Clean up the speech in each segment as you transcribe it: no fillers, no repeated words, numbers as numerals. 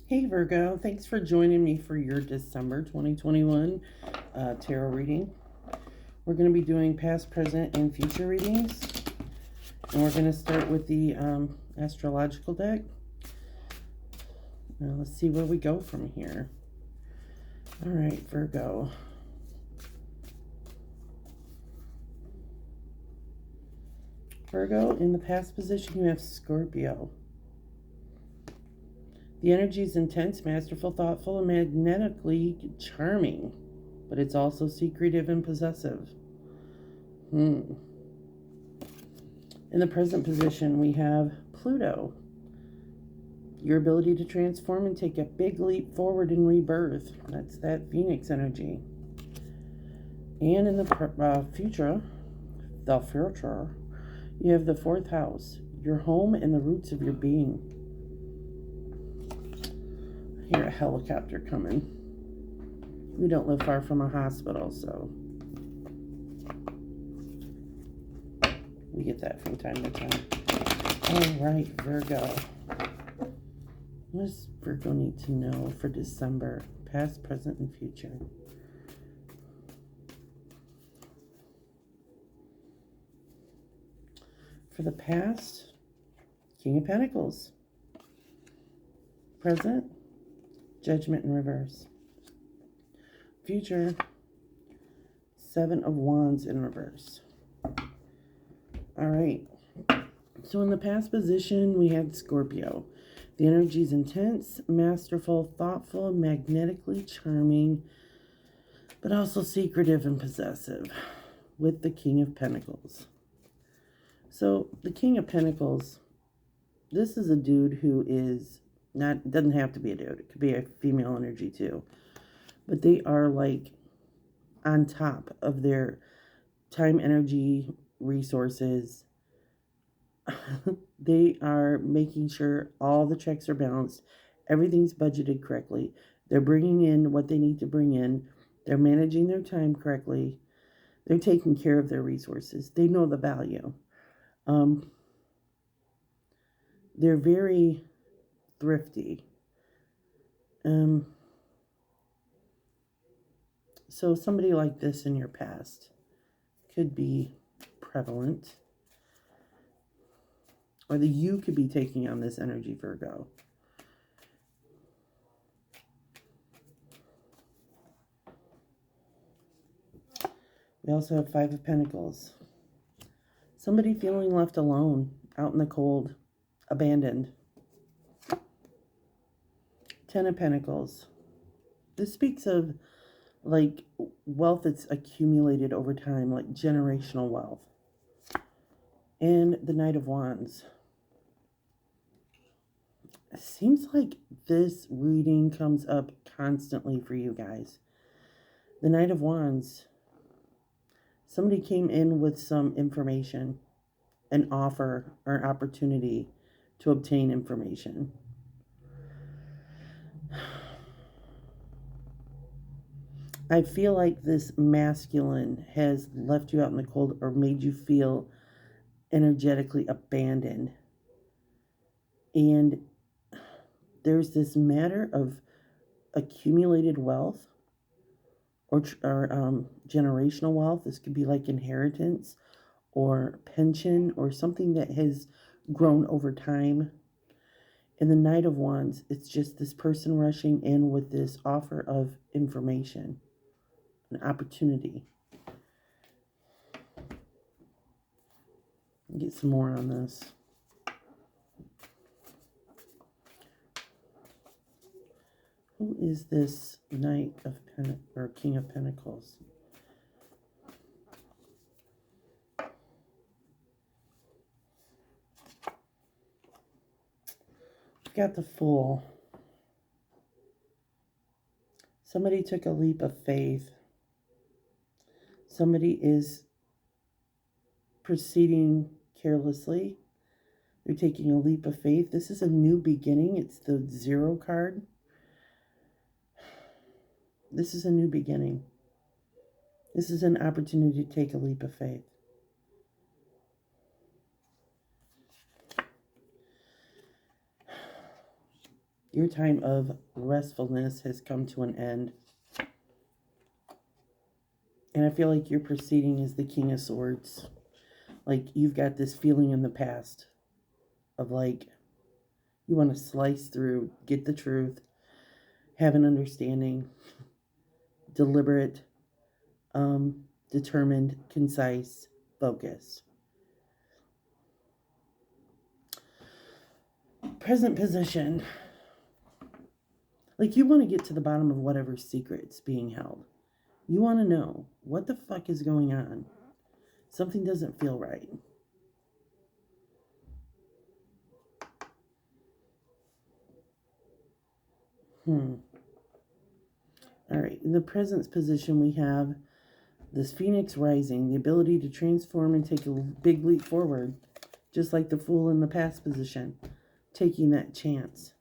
Hey Virgo, thanks for joining me for your December 2021 tarot reading. We're going to be doing past, present, and future readings. And we're going to start with the astrological deck. Now let's see where we go from here. All right, Virgo. Virgo, in the past position, you have Scorpio. The energy is intense, masterful, thoughtful, and magnetically charming, but it's also secretive and possessive. In the present position, we have Pluto. Your ability to transform and take a big leap forward in rebirth. That's that Phoenix energy. And in the future, you have the fourth house, your home and the roots of your being. I hear a helicopter coming. We don't live far from a hospital, so we get that from time to time. All right, Virgo. What does Virgo need to know for December? Past, present, and future. For the past, King of Pentacles. Present, Judgment in reverse. Future, Seven of Wands in reverse. All right. So in the past position, we had Scorpio. The energy is intense, masterful, thoughtful, magnetically charming, but also secretive and possessive, with the King of Pentacles. So the King of Pentacles, this is a dude who is not, doesn't have to be a dude. It could be a female energy too. But they are like on top of their time, energy, resources. They are making sure all the checks are balanced. Everything's budgeted correctly. They're bringing in what they need to bring in. They're managing their time correctly. They're taking care of their resources. They know the value. They're very thrifty. So somebody like this in your past could be prevalent. Or that you could be taking on this energy, Virgo. We also have Five of Pentacles. Somebody feeling left alone, out in the cold, abandoned. Ten of Pentacles. This speaks of like wealth that's accumulated over time, like generational wealth. And the Knight of Wands. It seems like this reading comes up constantly for you guys. The Knight of Wands. Somebody came in with some information, an offer or opportunity to obtain information. I feel like this masculine has left you out in the cold or made you feel energetically abandoned. And there's this matter of accumulated wealth or generational wealth. This could be like inheritance or pension or something that has grown over time. In the Knight of Wands, it's just this person rushing in with this offer of information, an opportunity. Get some more on this. Who is this Knight of Pentacles or King of Pentacles? We've got the Fool. Somebody took a leap of faith. Somebody is proceeding carelessly. They're taking a leap of faith. This is a new beginning. It's the Zero card. This is a new beginning. This is an opportunity to take a leap of faith. Your time of restfulness has come to an end. And I feel like you're proceeding as the King of Swords. Like, you've got this feeling in the past of like, you want to slice through, get the truth, have an understanding, deliberate, determined, concise, focus. Present position. Like, you want to get to the bottom of whatever secret's being held. You want to know what the fuck is going on. Something doesn't feel right. All right, in the presence position, we have this Phoenix rising, the ability to transform and take a big leap forward, just like the Fool in the past position, taking that chance.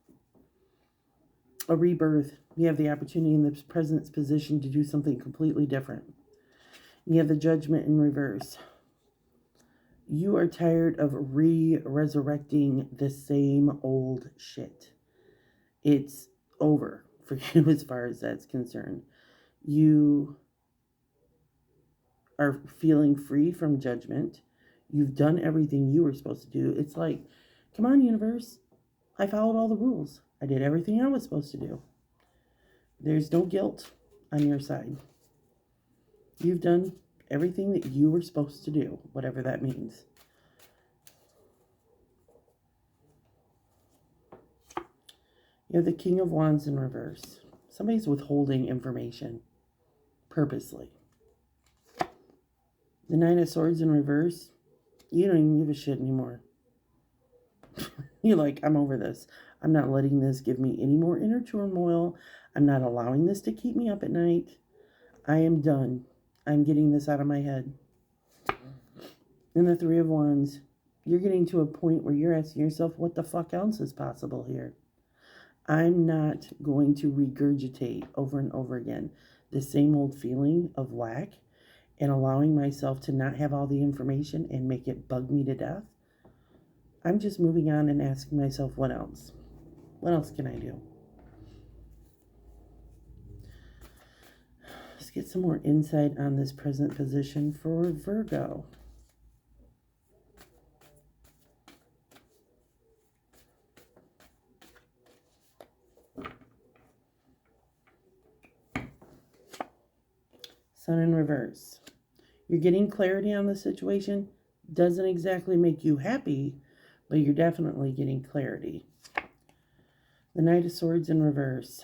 A rebirth. You have the opportunity in the presence position to do something completely different. You have the Judgment in reverse. You are tired of resurrecting the same old shit. It's over for you as far as that's concerned. You are feeling free from judgment. You've done everything you were supposed to do. It's like, come on, universe. I followed all the rules. I did everything I was supposed to do. There's no guilt on your side. You've done everything that you were supposed to do, whatever that means. You have the King of Wands in reverse. Somebody's withholding information purposely. The Nine of Swords in reverse. You don't even give a shit anymore. You're like, I'm over this. I'm not letting this give me any more inner turmoil. I'm not allowing this to keep me up at night. I am done. I'm getting this out of my head. And the Three of Wands. You're getting to a point where you're asking yourself, what the fuck else is possible here? I'm not going to regurgitate over and over again the same old feeling of lack and allowing myself to not have all the information and make it bug me to death. I'm just moving on and asking myself, what else? What else can I do? Let's get some more insight on this present position for Virgo. Sun in reverse. You're getting clarity on the situation. Doesn't exactly make you happy, but you're definitely getting clarity. The Knight of Swords in reverse.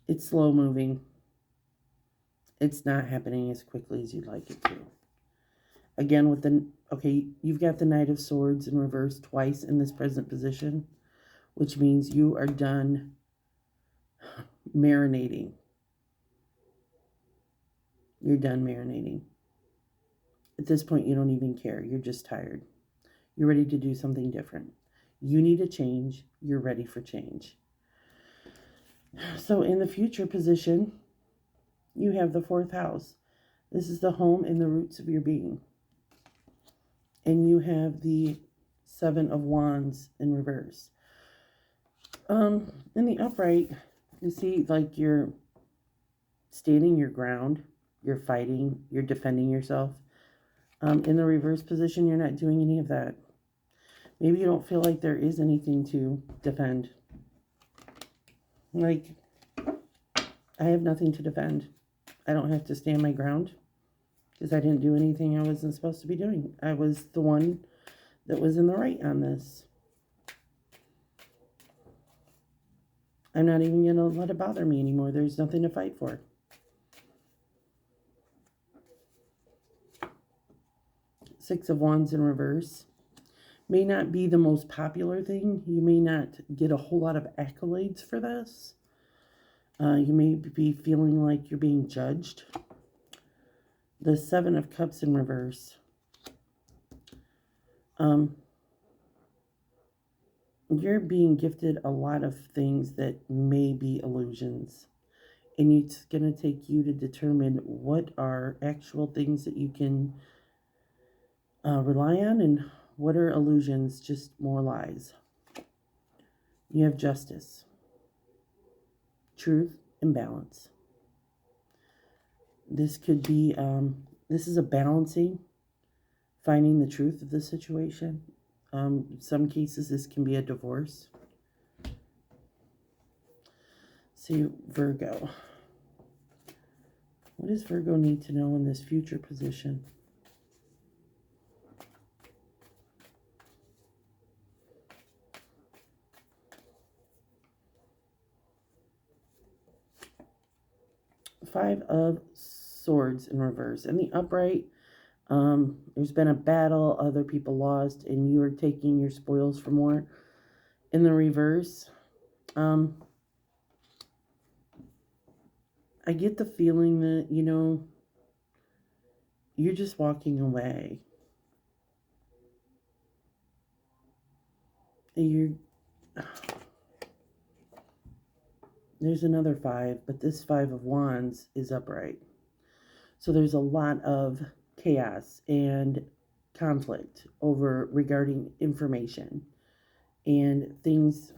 It's slow moving. It's not happening as quickly as you'd like it to. Again, with the, okay, you've got the Knight of Swords in reverse twice in this present position, which means you are done marinating. You're done marinating. At this point, you don't even care. You're just tired. You're ready to do something different. You need a change. You're ready for change. So in the future position, you have the 4th house. This is the home and the roots of your being. And you have the 7 of Wands in reverse. In the upright, you see like you're standing your ground. You're fighting. You're defending yourself. In the reverse position, you're not doing any of that. Maybe you don't feel like there is anything to defend. Like, I have nothing to defend. I don't have to stand my ground because I didn't do anything I wasn't supposed to be doing. I was the one that was in the right on this. I'm not even going to let it bother me anymore. There's nothing to fight for. Six of Wands in reverse. May not be the most popular thing. You may not get a whole lot of accolades for this. You may be feeling like you're being judged. The 7 of Cups in reverse. You're being gifted a lot of things that may be illusions. And it's going to take you to determine what are actual things that you can rely on and What are illusions? Just more lies. You have justice, truth, and balance. This could be, this is a balancing, finding the truth of the situation. Some cases, this can be a divorce. See, Virgo. What does Virgo need to know in this future position? Five of Swords in reverse. In the upright, there's been a battle, other people lost, and you are taking your spoils for more. In the reverse, I get the feeling that, you know, you're just walking away. There's another five, but this Five of Wands is upright. So there's a lot of chaos and conflict regarding information and things.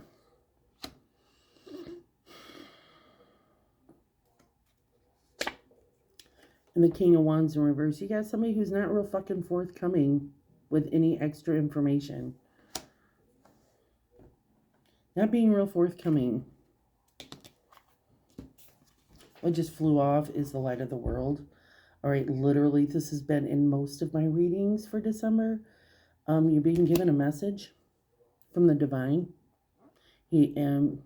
And the King of Wands in reverse, you got somebody who's not real fucking forthcoming with any extra information. Not being real forthcoming. What just flew off is the Light of the World. All right, literally, this has been in most of my readings for December. You're being given a message from the divine. The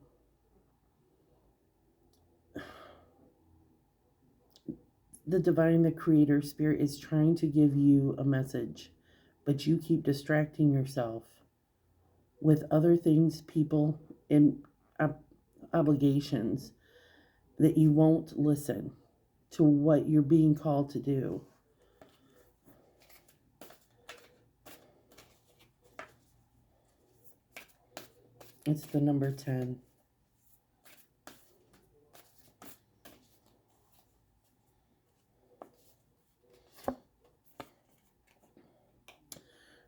divine, the creator spirit, is trying to give you a message, but you keep distracting yourself with other things, people, and obligations, that you won't listen to what you're being called to do. It's the number 10.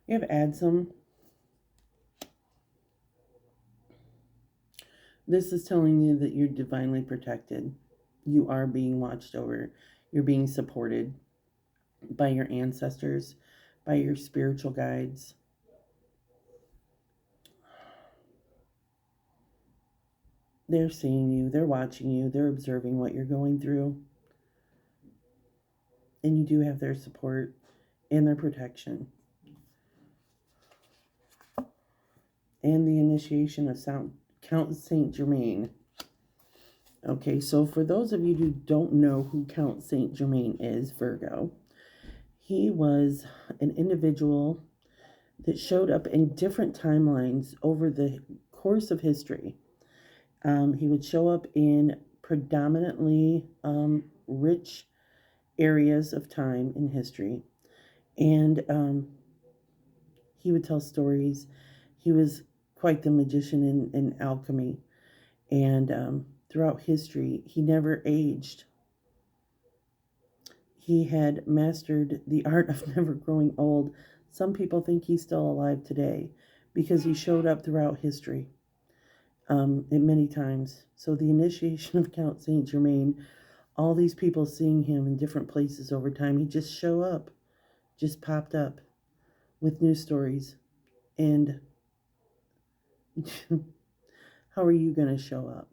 You have Adsum. This is telling you that you're divinely protected. You are being watched over. You're being supported by your ancestors, by your spiritual guides. They're seeing you. They're watching you. They're observing what you're going through. And you do have their support and their protection. And the initiation of Count Saint Germain. Okay, so for those of you who don't know who Count Saint Germain is, Virgo, he was an individual that showed up in different timelines over the course of history. He would show up in predominantly rich areas of time in history. And he would tell stories. He was quite the magician in alchemy. And throughout history, he never aged. He had mastered the art of never growing old. Some people think he's still alive today because he showed up throughout history many times. So the initiation of Count Saint Germain, all these people seeing him in different places over time, he just show up, just popped up with new stories. And how are you going to show up?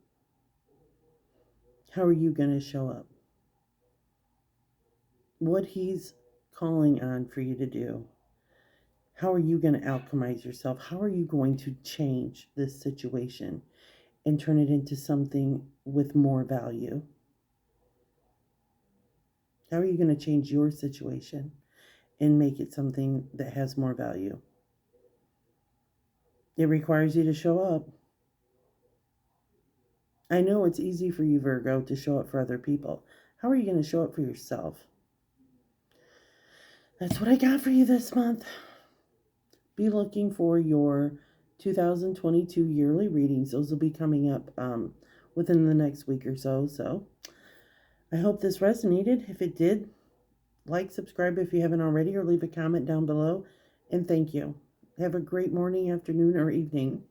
How are you going to show up? What he's calling on for you to do. How are you going to alchemize yourself? How are you going to change this situation and turn it into something with more value? How are you going to change your situation and make it something that has more value? It requires you to show up. I know it's easy for you, Virgo, to show up for other people. How are you going to show up for yourself? That's what I got for you this month. Be looking for your 2022 yearly readings. Those will be coming up within the next week or so. So I hope this resonated. If it did, like, subscribe if you haven't already, or leave a comment down below. And thank you. Have a great morning, afternoon, or evening.